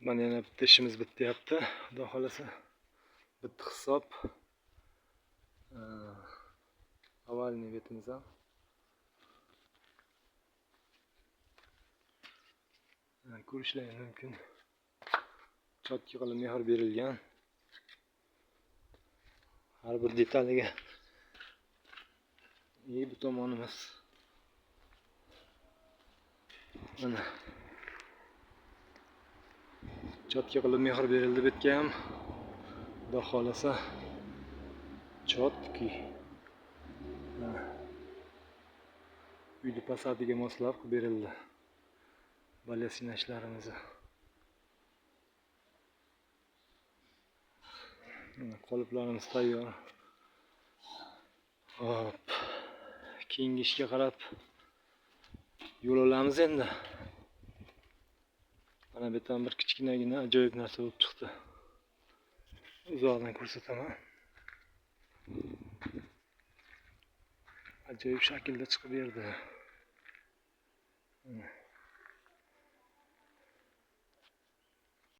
Mana yana bitta ishimiz bityapti. Xudo xolasa bitta hisob. Avalniy betimiz ham. Ko'rishlaringiz mumkin. Cho'tki qilib mehr berilgan. Har bir detaliga bu tomonimiz. Mana cho'tki qilib mehr berildi betga ham. Xudo xolasa cho'tki. Uyni fasadiga moslab qilib berildi. Balyasina ishlarimizni. Qoliplarimiz tayyor. Hop. Keyingi ishga qarab yo'l olamiz endi. Mana bu yerdan bir kichkinagina ajoyib narsa bo'lib chiqdi. Uzoqdan ko'rsataman. Ajoyib shaklda chiqib berdi.